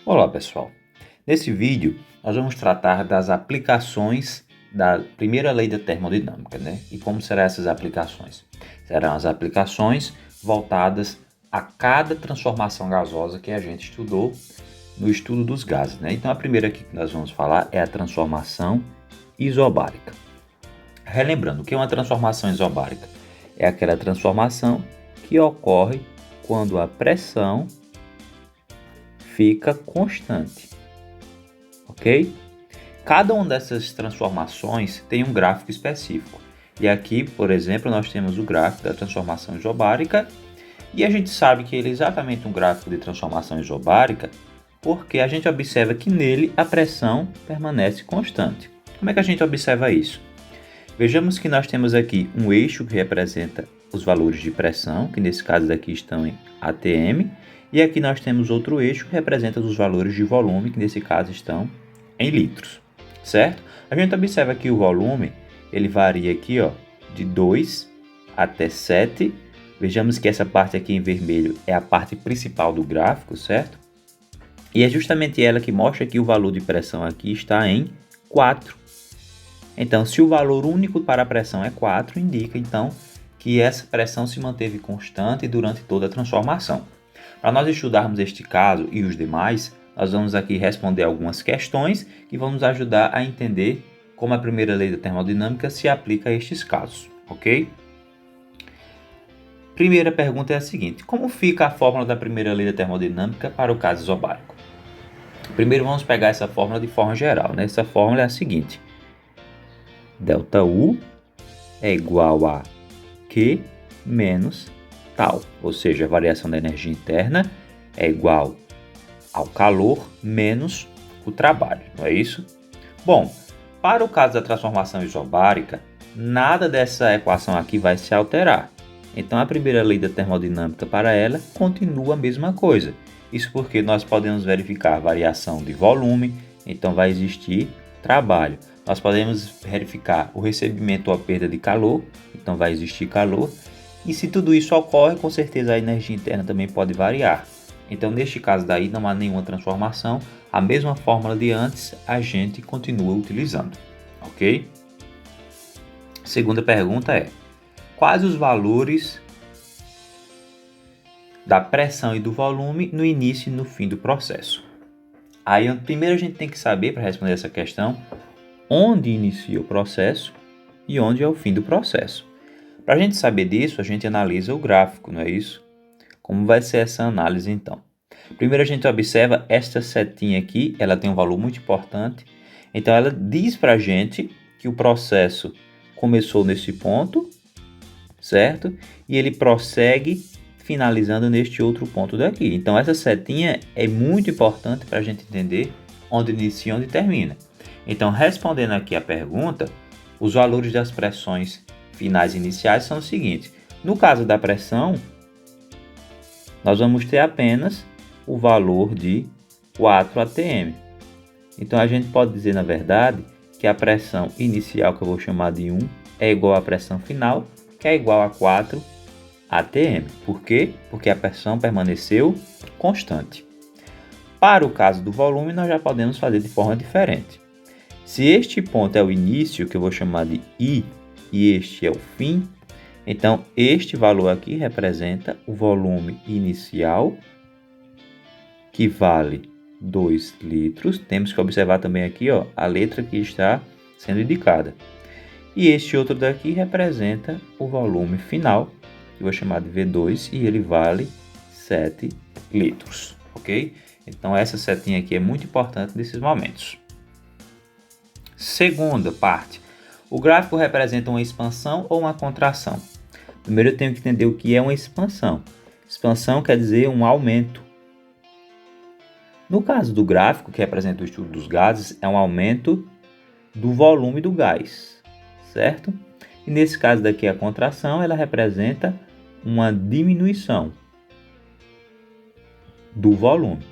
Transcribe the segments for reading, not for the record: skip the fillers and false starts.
Olá pessoal, nesse vídeo nós vamos tratar das aplicações da primeira lei da termodinâmica, né? E como serão essas aplicações? Serão as aplicações voltadas a cada transformação gasosa que a gente estudou no estudo dos gases, né? Então a primeira aqui que nós vamos falar é a transformação isobárica. Relembrando, o que é uma transformação isobárica? É aquela transformação que ocorre quando a pressão fica constante, ok? Cada uma dessas transformações tem um gráfico específico. E aqui, por exemplo, nós temos o gráfico da transformação isobárica e a gente sabe que ele é exatamente um gráfico de transformação isobárica porque a gente observa que nele a pressão permanece constante. Como é que a gente observa isso? Vejamos que nós temos aqui um eixo que representa os valores de pressão, que nesse caso daqui estão em atm, e aqui nós temos outro eixo que representa os valores de volume, que nesse caso estão em litros, certo? A gente observa que o volume, ele varia aqui, ó, de 2 até 7. Vejamos que essa parte aqui em vermelho é a parte principal do gráfico, certo? E é justamente ela que mostra que o valor de pressão aqui está em 4. Então, se o valor único para a pressão é 4, indica então que essa pressão se manteve constante durante toda a transformação. Para nós estudarmos este caso e os demais, nós vamos aqui responder algumas questões que vão nos ajudar a entender como a primeira lei da termodinâmica se aplica a estes casos, ok? Primeira pergunta é a seguinte: como fica a fórmula da primeira lei da termodinâmica para o caso isobárico? Primeiro vamos pegar essa fórmula de forma geral, né? Essa fórmula é a seguinte: ΔU é igual a Q menos tal, ou seja, a variação da energia interna é igual ao calor menos o trabalho, não é isso? Bom, para o caso da transformação isobárica, nada dessa equação aqui vai se alterar. Então a primeira lei da termodinâmica para ela continua a mesma coisa. Isso porque nós podemos verificar a variação de volume, então vai existir trabalho. Nós podemos verificar o recebimento ou a perda de calor, então vai existir calor. E se tudo isso ocorre, com certeza a energia interna também pode variar. Então, neste caso daí, não há nenhuma transformação. A mesma fórmula de antes, a gente continua utilizando, ok? Segunda pergunta é: quais os valores da pressão e do volume no início e no fim do processo? Aí, primeiro a gente tem que saber, para responder essa questão, onde inicia o processo e onde é o fim do processo. Para a gente saber disso, a gente analisa o gráfico, não é isso? Como vai ser essa análise então? Primeiro a gente observa esta setinha aqui, ela tem um valor muito importante. Então ela diz para a gente que o processo começou nesse ponto, certo? E ele prossegue finalizando neste outro ponto daqui. Então essa setinha é muito importante para a gente entender onde inicia e onde termina. Então, respondendo aqui a pergunta, os valores das pressões finais e iniciais são os seguintes. No caso da pressão, nós vamos ter apenas o valor de 4 atm. Então, a gente pode dizer, na verdade, que a pressão inicial, que eu vou chamar de 1, é igual à pressão final, que é igual a 4 atm. Por quê? Porque a pressão permaneceu constante. Para o caso do volume, nós já podemos fazer de forma diferente. Se este ponto é o início, que eu vou chamar de I, e este é o fim, então este valor aqui representa o volume inicial, que vale 2 litros. Temos que observar também aqui, ó, a letra que está sendo indicada. E este outro daqui representa o volume final, que eu vou chamar de V2, e ele vale 7 litros, ok? Então essa setinha aqui é muito importante nesses momentos. Segunda parte, o gráfico representa uma expansão ou uma contração? Primeiro eu tenho que entender o que é uma expansão. Expansão quer dizer um aumento. No caso do gráfico, que representa o estudo dos gases, é um aumento do volume do gás, certo? E nesse caso daqui a contração, ela representa uma diminuição do volume.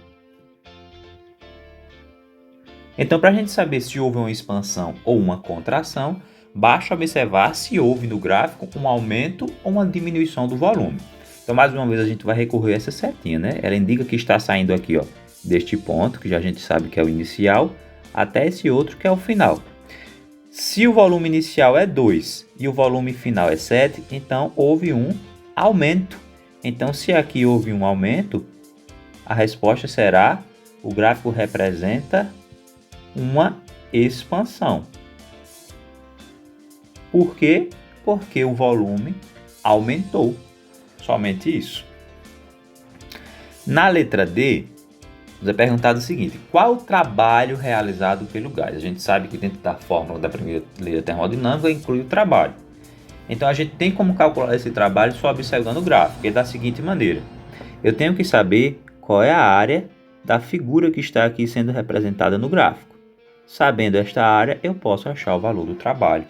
Então, para a gente saber se houve uma expansão ou uma contração, basta observar se houve no gráfico um aumento ou uma diminuição do volume. Então, mais uma vez, a gente vai recorrer a essa setinha, né? Ela indica que está saindo aqui, ó, deste ponto, que já a gente sabe que é o inicial, até esse outro que é o final. Se o volume inicial é 2 e o volume final é 7, então houve um aumento. Então, se aqui houve um aumento, a resposta será: o gráfico representa uma expansão. Por quê? Porque o volume aumentou. Somente isso. Na letra D, nos é perguntado o seguinte: qual o trabalho realizado pelo gás? A gente sabe que dentro da fórmula da primeira lei da termodinâmica inclui o trabalho. Então a gente tem como calcular esse trabalho só observando o gráfico, que é da seguinte maneira: eu tenho que saber qual é a área da figura que está aqui sendo representada no gráfico. Sabendo esta área, eu posso achar o valor do trabalho.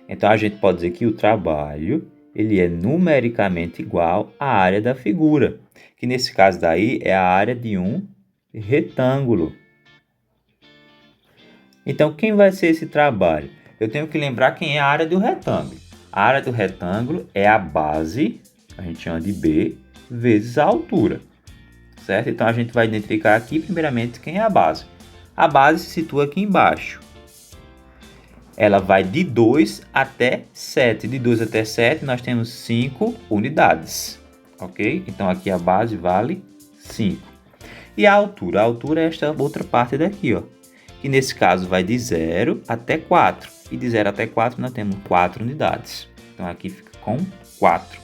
Então a gente pode dizer que o trabalho ele é numericamente igual à área da figura, que nesse caso daí é a área de um retângulo. Então quem vai ser esse trabalho? Eu tenho que lembrar quem é a área do retângulo. A área do retângulo é a base, a gente chama de B, vezes a altura, certo? Então a gente vai identificar aqui primeiramente quem é a base. A base se situa aqui embaixo. Ela vai de 2 até 7. De 2 até 7 nós temos 5 unidades, ok? Então aqui a base vale 5. E a altura? A altura é esta outra parte daqui, ó, que nesse caso vai de 0 até 4. E de 0 até 4 nós temos 4 unidades. Então aqui fica com 4.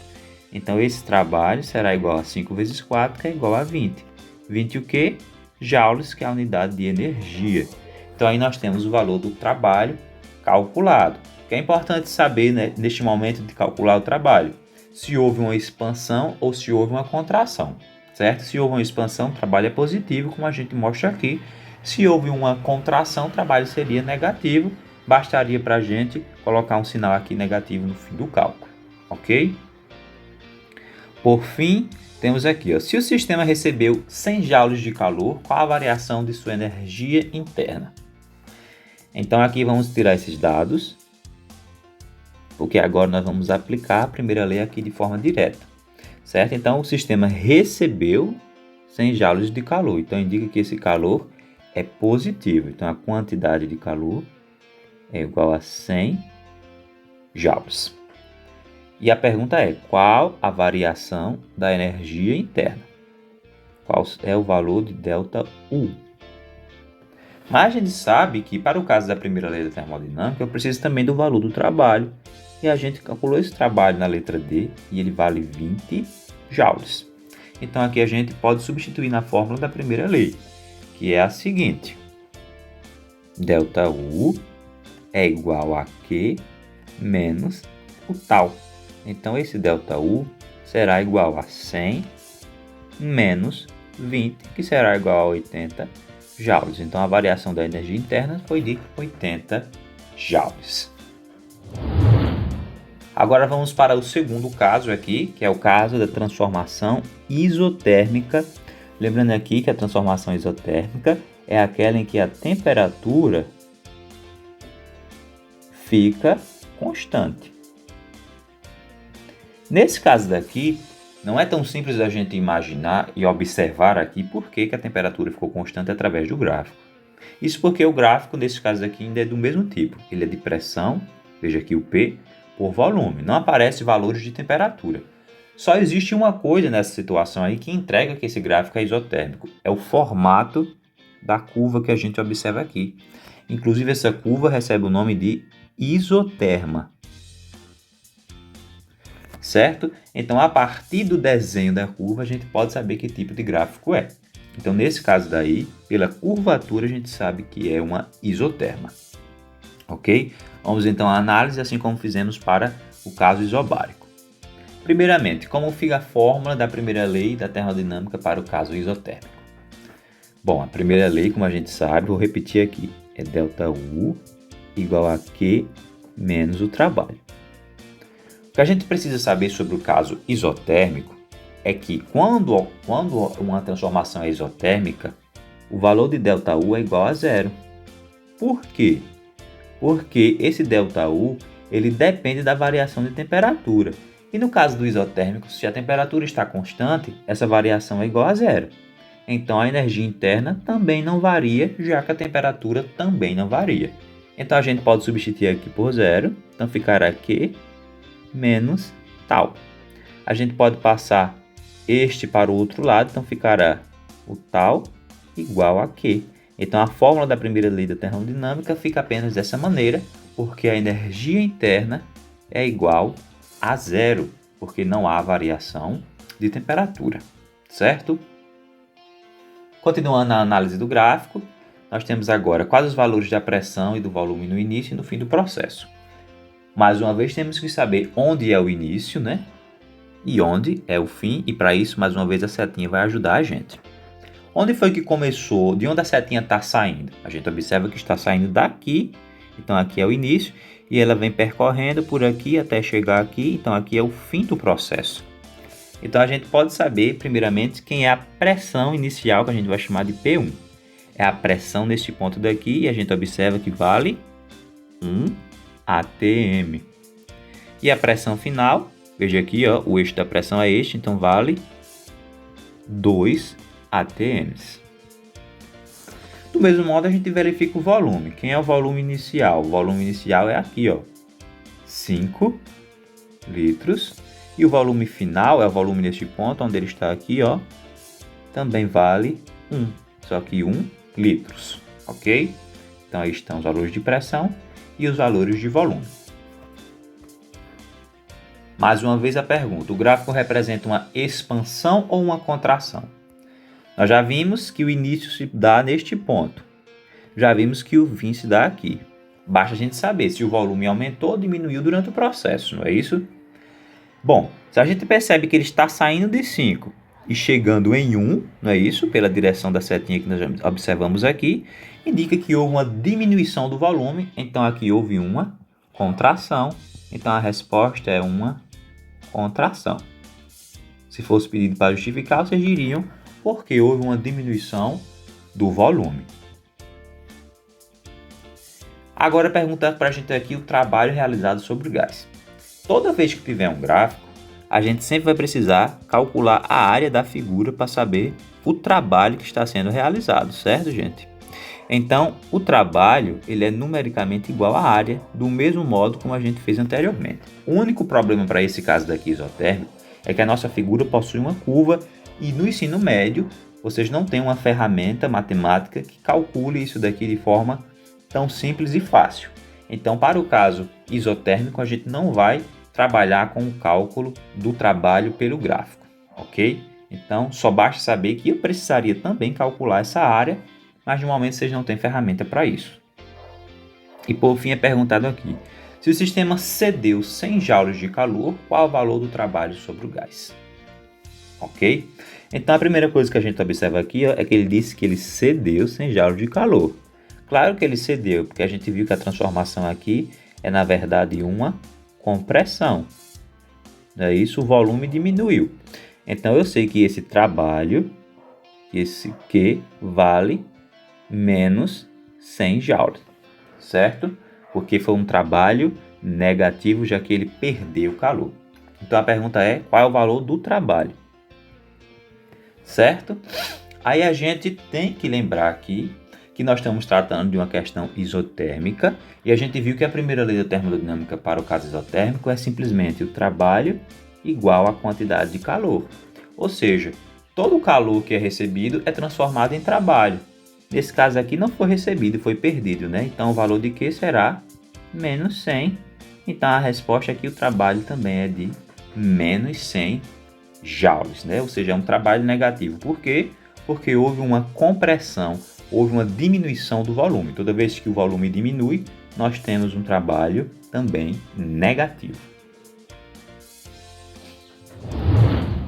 Então esse trabalho será igual a 5 vezes 4, que é igual a 20. 20 o quê? Joules, que é a unidade de energia. Então aí nós temos o valor do trabalho calculado. Que é importante saber, né, neste momento de calcular o trabalho, se houve uma expansão ou se houve uma contração, certo? Se houve uma expansão, o trabalho é positivo, como a gente mostra aqui. Se houve uma contração, o trabalho seria negativo. Bastaria para a gente colocar um sinal aqui negativo no fim do cálculo, ok? Por fim, temos aqui, ó, se o sistema recebeu 100 joules de calor, qual a variação de sua energia interna? Então aqui vamos tirar esses dados, porque agora nós vamos aplicar a primeira lei aqui de forma direta, certo? Então o sistema recebeu 100 joules de calor, então indica que esse calor é positivo. Então a quantidade de calor é igual a 100 joules. E a pergunta é: qual a variação da energia interna? Qual é o valor de ΔU? Mas a gente sabe que para o caso da primeira lei da termodinâmica eu preciso também do valor do trabalho. E a gente calculou esse trabalho na letra D e ele vale 20 joules. Então aqui a gente pode substituir na fórmula da primeira lei, que é a seguinte: ΔU é igual a Q menos o tal. Então esse ΔU será igual a 100 menos 20, que será igual a 80 joules. Então a variação da energia interna foi de 80 joules. Agora vamos para o segundo caso aqui, que é o caso da transformação isotérmica. Lembrando aqui que a transformação isotérmica é aquela em que a temperatura fica constante. Nesse caso daqui, não é tão simples a gente imaginar e observar aqui por que a temperatura ficou constante através do gráfico. Isso porque o gráfico, nesse caso aqui, ainda é do mesmo tipo. Ele é de pressão, veja aqui o P, por volume. Não aparece valores de temperatura. Só existe uma coisa nessa situação aí que entrega que esse gráfico é isotérmico. É o formato da curva que a gente observa aqui. Inclusive, essa curva recebe o nome de isoterma. Certo? Então, a partir do desenho da curva, a gente pode saber que tipo de gráfico é. Então, nesse caso daí, pela curvatura, a gente sabe que é uma isoterma. Ok? Vamos então à análise, assim como fizemos para o caso isobárico. Primeiramente, como fica a fórmula da primeira lei da termodinâmica para o caso isotérmico? Bom, a primeira lei, como a gente sabe, vou repetir aqui, é ΔU igual a Q menos o trabalho. O que a gente precisa saber sobre o caso isotérmico é que quando uma transformação é isotérmica, o valor de ΔU é igual a zero. Por quê? Porque esse ΔU ele depende da variação de temperatura. E no caso do isotérmico, se a temperatura está constante, essa variação é igual a zero. Então a energia interna também não varia, já que a temperatura também não varia. Então a gente pode substituir aqui por zero, então ficará Q menos tal. A gente pode passar este para o outro lado, então ficará o tal igual a Q. Então a fórmula da primeira lei da termodinâmica fica apenas dessa maneira, porque a energia interna é igual a zero, porque não há variação de temperatura, certo? Continuando a análise do gráfico, nós temos agora quais os valores da pressão e do volume no início e no fim do processo. Mais uma vez, temos que saber onde é o início, né? E onde é o fim, e para isso, mais uma vez, a setinha vai ajudar a gente. Onde foi que começou? De onde a setinha está saindo? A gente observa que está saindo daqui, então aqui é o início, e ela vem percorrendo por aqui até chegar aqui, então aqui é o fim do processo. Então a gente pode saber, primeiramente, quem é a pressão inicial, que a gente vai chamar de P1. É a pressão neste ponto daqui, e a gente observa que vale 1 atm. E a pressão final, veja aqui, ó, o eixo da pressão é este, então vale 2 atms. Do mesmo modo, a gente verifica o volume. Quem é o volume inicial? O volume inicial é aqui, ó, 5 litros. E o volume final é o volume neste ponto, onde ele está aqui, ó, também vale 1, só que 1 litros, ok? Então aí estão os valores de pressão e os valores de volume. Mais uma vez a pergunta, o gráfico representa uma expansão ou uma contração? Nós já vimos que o início se dá neste ponto. Já vimos que o fim se dá aqui. Basta a gente saber se o volume aumentou ou diminuiu durante o processo, não é isso? Bom, se a gente percebe que ele está saindo de 5 e chegando em 1, não é isso? Pela direção da setinha que nós observamos aqui, indica que houve uma diminuição do volume, então aqui houve uma contração, então a resposta é uma contração. Se fosse pedido para justificar, vocês diriam porque houve uma diminuição do volume. Agora perguntar para a gente aqui o trabalho realizado sobre o gás. Toda vez que tiver um gráfico, a gente sempre vai precisar calcular a área da figura para saber o trabalho que está sendo realizado, certo, gente? Então, o trabalho ele é numericamente igual à área, do mesmo modo como a gente fez anteriormente. O único problema para esse caso daqui isotérmico é que a nossa figura possui uma curva e no ensino médio vocês não têm uma ferramenta matemática que calcule isso daqui de forma tão simples e fácil. Então, para o caso isotérmico, a gente não vai trabalhar com o cálculo do trabalho pelo gráfico, ok? Então, só basta saber que eu precisaria também calcular essa área, mas no momento vocês não têm ferramenta para isso. E por fim é perguntado aqui, se o sistema cedeu 100 joules de calor, qual o valor do trabalho sobre o gás? Ok? Então a primeira coisa que a gente observa aqui é que ele disse que ele cedeu 100 joules de calor. Claro que ele cedeu, porque a gente viu que a transformação aqui é na verdade uma compressão. É isso, o volume diminuiu. Então eu sei que esse trabalho, esse Q, vale menos 100 joules, certo? Porque foi um trabalho negativo, já que ele perdeu calor. Então a pergunta é, qual é o valor do trabalho? Certo? Aí a gente tem que lembrar aqui que nós estamos tratando de uma questão isotérmica e a gente viu que a primeira lei da termodinâmica para o caso isotérmico é simplesmente o trabalho igual à quantidade de calor. Ou seja, todo o calor que é recebido é transformado em trabalho. Nesse caso aqui não foi recebido, foi perdido, né? Então o valor de Q será menos 100. Então a resposta aqui, o trabalho também é de menos 100 joules, né? Ou seja, é um trabalho negativo. Por quê? Porque houve uma compressão, houve uma diminuição do volume. Toda vez que o volume diminui, nós temos um trabalho também negativo.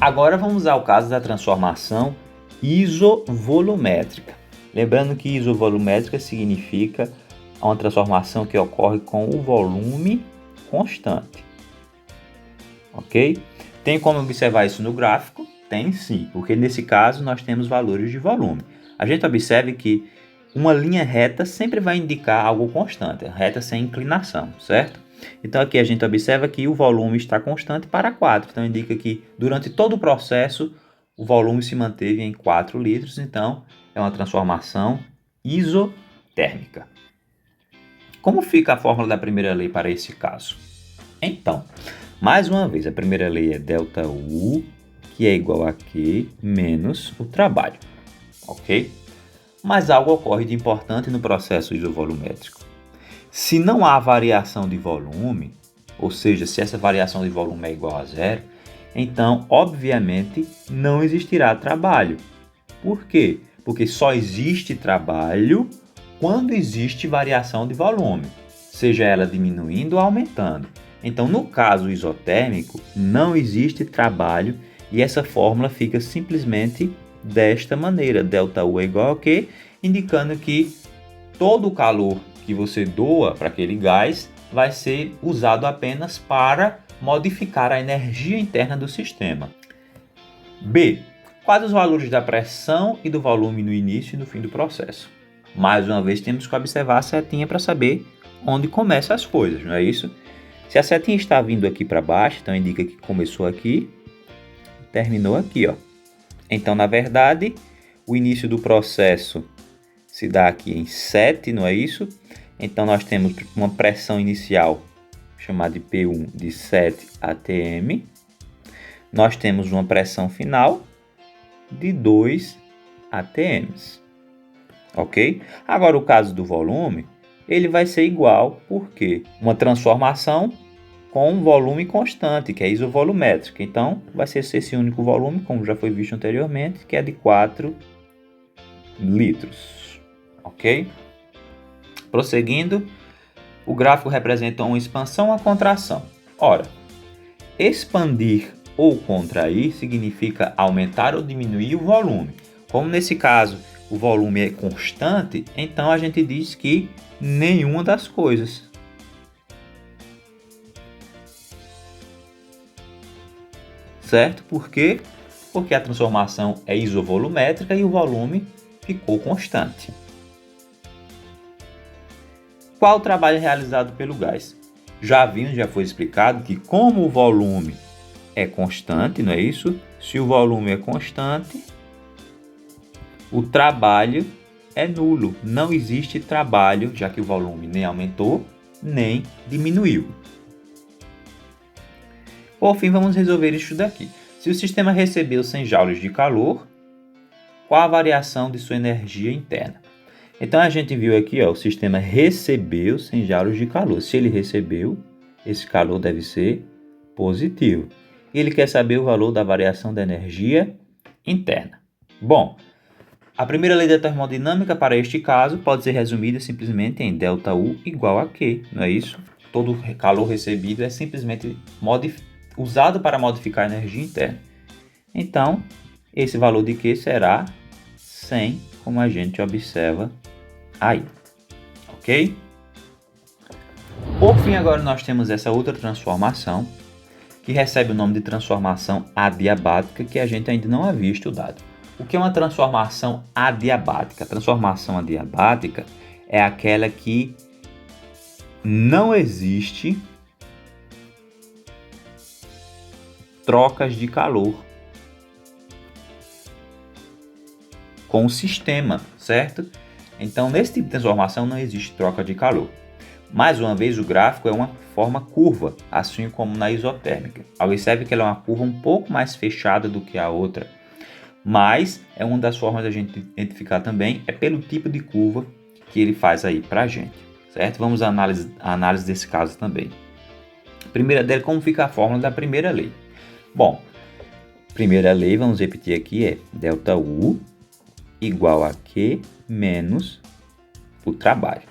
Agora vamos ao caso da transformação isovolumétrica. Lembrando que isovolumétrica significa uma transformação que ocorre com o volume constante. Ok? Tem como observar isso no gráfico? Tem sim, porque nesse caso nós temos valores de volume. A gente observa que uma linha reta sempre vai indicar algo constante, reta sem inclinação, certo? Então aqui a gente observa que o volume está constante para 4, então indica que durante todo o processo o volume se manteve em 4 litros, então é uma transformação isotérmica. Como fica a fórmula da primeira lei para esse caso? Então, mais uma vez, a primeira lei é ΔU, que é igual a Q menos o trabalho, ok? Mas algo ocorre de importante no processo isovolumétrico. Se não há variação de volume, ou seja, se essa variação de volume é igual a zero, então, obviamente, não existirá trabalho. Por quê? Porque só existe trabalho quando existe variação de volume, seja ela diminuindo ou aumentando. Então, no caso isotérmico, não existe trabalho e essa fórmula fica simplesmente desta maneira, ΔU é igual a Q, indicando que todo o calor que você doa para aquele gás vai ser usado apenas para modificar a energia interna do sistema. B. Quais os valores da pressão e do volume no início e no fim do processo? Mais uma vez, temos que observar a setinha para saber onde começam as coisas, não é isso? Se a setinha está vindo aqui para baixo, então indica que começou aqui e terminou aqui, ó. Então, na verdade, o início do processo se dá aqui em 7, não é isso? Então, nós temos uma pressão inicial chamada de P1 de 7 atm. Nós temos uma pressão final de 2 atms. Ok? Agora, o caso do volume, ele vai ser igual, porque uma transformação com um volume constante, que é isovolumétrica. Então, vai ser esse único volume, como já foi visto anteriormente, que é de 4 litros. Ok? Prosseguindo, o gráfico representa uma expansão ou uma contração. Ora, expandir ou contrair significa aumentar ou diminuir o volume. Como nesse caso o volume é constante, então a gente diz que nenhuma das coisas. Certo? Por quê? Porque a transformação é isovolumétrica e o volume ficou constante. Qual o trabalho realizado pelo gás? Já foi explicado que como o volume é constante, não é isso? Se o volume é constante, o trabalho é nulo. Não existe trabalho, já que o volume nem aumentou, nem diminuiu. Por fim, vamos resolver isso daqui. Se o sistema recebeu 100 joules de calor, qual a variação de sua energia interna? Então, a gente viu aqui, ó, o sistema recebeu 100 joules de calor. Se ele recebeu, esse calor deve ser positivo. Ele quer saber o valor da variação da energia interna. Bom, a primeira lei da termodinâmica para este caso pode ser resumida simplesmente em ΔU igual a Q, não é isso? Todo calor recebido é simplesmente usado para modificar a energia interna. Então, esse valor de Q será 100, como a gente observa aí, ok? Por fim, agora nós temos essa outra transformação, que recebe o nome de transformação adiabática, que a gente ainda não havia estudado. O que é uma transformação adiabática? A transformação adiabática é aquela que não existe trocas de calor com o sistema, certo? Então, nesse tipo de transformação não existe troca de calor. Mais uma vez, o gráfico é uma forma curva, assim como na isotérmica. Observe que ela é uma curva um pouco mais fechada do que a outra, mas é uma das formas da gente identificar também, é pelo tipo de curva que ele faz aí para a gente, certo? Vamos à análise desse caso também. Primeira dele, como fica a fórmula da primeira lei? Bom, primeira lei, vamos repetir aqui, é ΔU igual a Q menos o trabalho.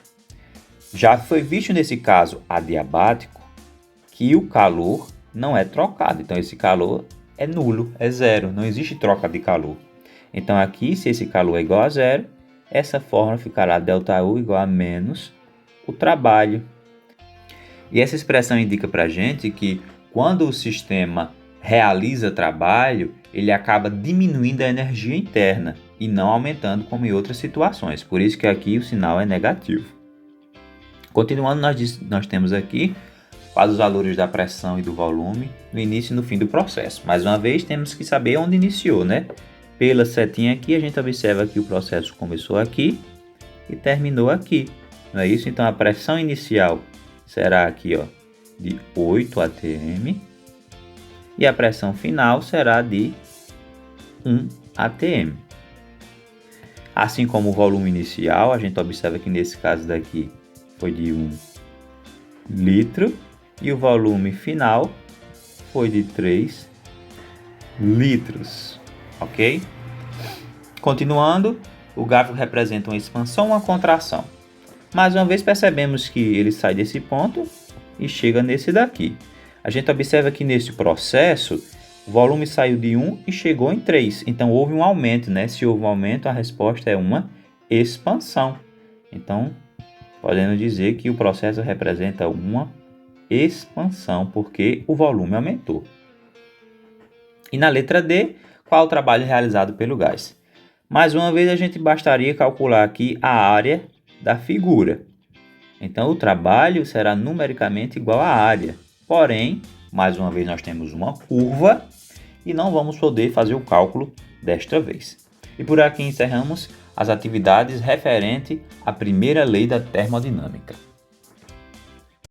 Já foi visto nesse caso adiabático que o calor não é trocado, então esse calor é nulo, é zero, não existe troca de calor. Então aqui, se esse calor é igual a zero, essa fórmula ficará ΔU igual a menos o trabalho. E essa expressão indica para a gente que quando o sistema realiza trabalho, ele acaba diminuindo a energia interna e não aumentando como em outras situações. Por isso que aqui o sinal é negativo. Continuando, nós temos aqui, quais os valores da pressão e do volume no início e no fim do processo. Mais uma vez, temos que saber onde iniciou, né? Pela setinha aqui, a gente observa que o processo começou aqui e terminou aqui, não é isso? Então, a pressão inicial será aqui, ó, de 8 atm e a pressão final será de 1 atm. Assim como o volume inicial, a gente observa que nesse caso daqui foi de 1 litro e o volume final foi de 3 litros, ok? Continuando, o gráfico representa uma expansão ou uma contração. Mais uma vez percebemos que ele sai desse ponto e chega nesse daqui. A gente observa que nesse processo o volume saiu de 1 e chegou em 3, então houve um aumento, né? Se houve um aumento, a resposta é uma expansão. Então, podemos dizer que o processo representa uma expansão, porque o volume aumentou. E na letra D, qual o trabalho realizado pelo gás? Mais uma vez, a gente bastaria calcular aqui a área da figura. Então, o trabalho será numericamente igual à área. Porém, mais uma vez, nós temos uma curva e não vamos poder fazer o cálculo desta vez. E por aqui encerramos as atividades referentes à primeira lei da termodinâmica.